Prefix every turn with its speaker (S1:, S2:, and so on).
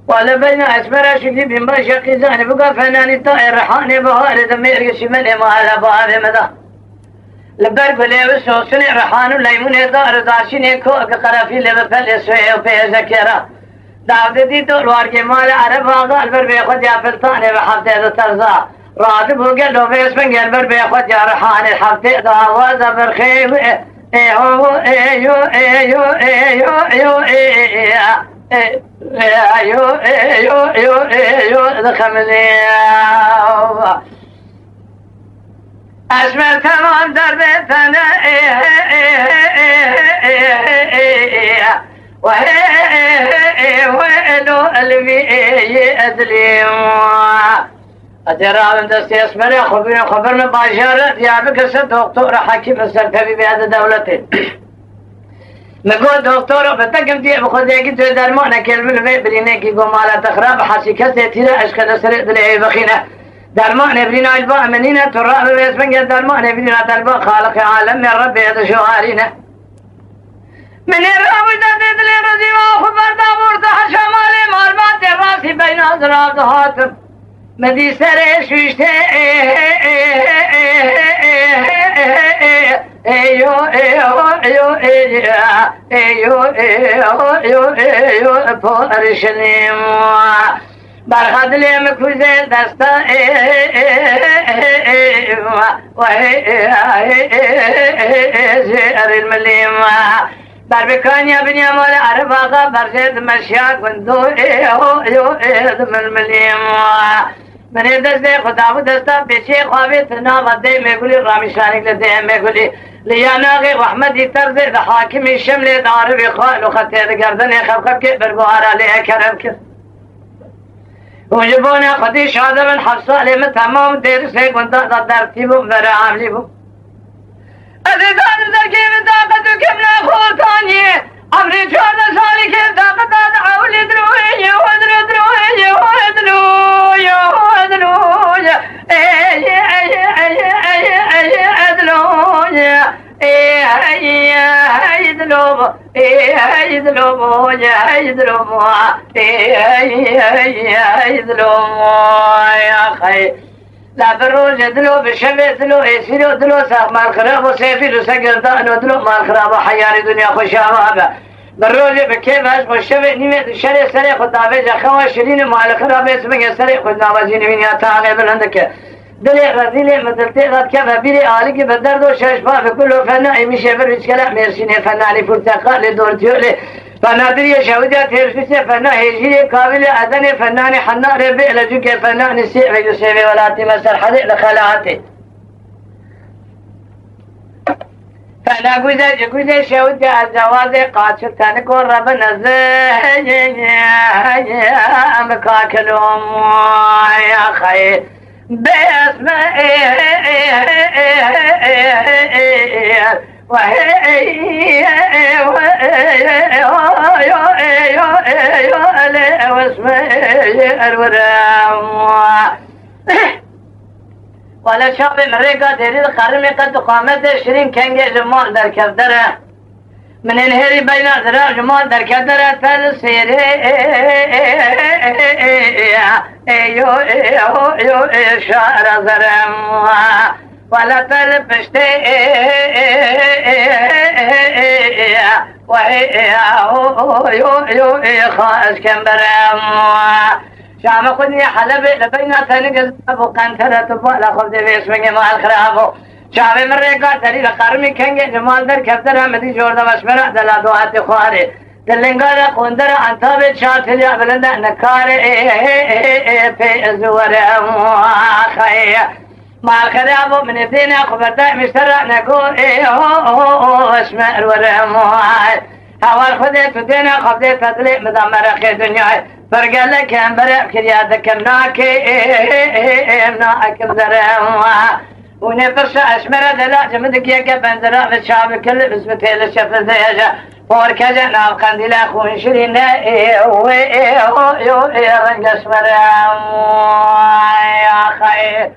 S1: ولا بين أسمر شكلي بما شقي زاني بقى فناني طائر رحاني بهاري دمير يشمل ما على باب مدى لبر بلي وسوسني رحان ليمون دار داشني كوك قرافي لبفل سوي وفي ذكرى دعوت دي دور وارك مال عرب غال بر بياخد يا فلطاني بحفظه ترزا راتب وقال له في اسم قال بر بياخد يا رحاني حفظه دعوة زبر خيم ايو ايو ايو ايو ايو ايو ايو ايو ايو دخمني اسمع تمام دربتنا وهلو البي أدلي أترى من دستي اسمري خبرنا باشارة يا بك دكتور حكيم السلفي بهذا دولتي نقول دكتور بتقم دي بخذيك درمانة كلمة برينيكي قمالة تخراب حسي كسي تلا أشكال سريع دلعي بخينة درمان ابننا الباء منينة تراب الاسمنجة درمان ابننا الباء خالق عالم من ربي هذا شوارينا من الرابط تدلي رضي وخبر دابور تحت شمالي ماربات الراسي بين أضراب هاتف مدي سري شوشتي ايو ايو ايو ايو ايو ايو فورشني برخد لي مكوزي دستا زير المليم بربكان يا بني مال عرباغا برزيد مشياك وندو دم المليم من دسته خدا و دستا بيشي خوابي تنا ودي ميقولي رامشانك لدي ميقولي لياناغي رحمتي ترزي حاكم الشمل دار بخال وخطير گردن خبخب كي بربوار عليه كرم وجبونا خديش هذا من حفصة لما تمام دير سيك وانتا ترتيبه مرا عامليبه أزيزان زركي من طاقة كمنا خولتاني أمري جوانا سالي كيف طاقة دعاو لدروي ودرو دروي ودروي يا خي لا بروج دلو بشبه دلو يسيرو دلو ساق مال خراب وسيفي وسقر دانو دلو مال خراب حياري دنيا خوشامة بروج بكيف هاش وشبه نيمة شري سري خطابي جاخوا شرين مال خراب اسمك سري خدنا وزيني من ياتاقي بلندك دلي غزيلي مدلتي غد كفا بيري آلي بدرد وشاشبا بكله فنائي مشي برج كلام ميرسيني فناني فرتقال لدور تيولي فنادري شهودة ترسيسي فنا هجيري قابل أذن فناني حنا ربي لجوك فناني سيء يسيبي ولا تمسر حدي لخلاعتي فنا قوزة شهودة الزواز قاتل تنكو رب نزيه أمكاكلهم يا خير باسم ولا شاب مريقا ديري القرمي قد قامت شرين كنجي جمال در كفدره من الهري بين ذرا جمال در كفدره تلسيري ايو ايو ايو شعر زرم ولا تلبشتي خاص كمبرم شام خدني حلب لبينا تنقز ابو قنترة تبالا خبز بيسمك مع الخرابو شام مريقا تري لقرمي كنجي جمال در كفتر مدي جوردا مسمرا دلا دوات خواري دلنگا قندر انتابت شاتليا بلندا نكاري في الزورم خير ما الخرابو من الدين خبرتا مسترع نقول اسمع الورم هوار خودت و دینه خودت تدلی مدمره خی دنیای برگله کم بره کریادکم ناکم درم ونفس أشمر دلا جمدك يا بندرا في الشعب كل بسمة الشف زيجا وركجا ناب قنديلا خون شرينا رنج أشمر يا خير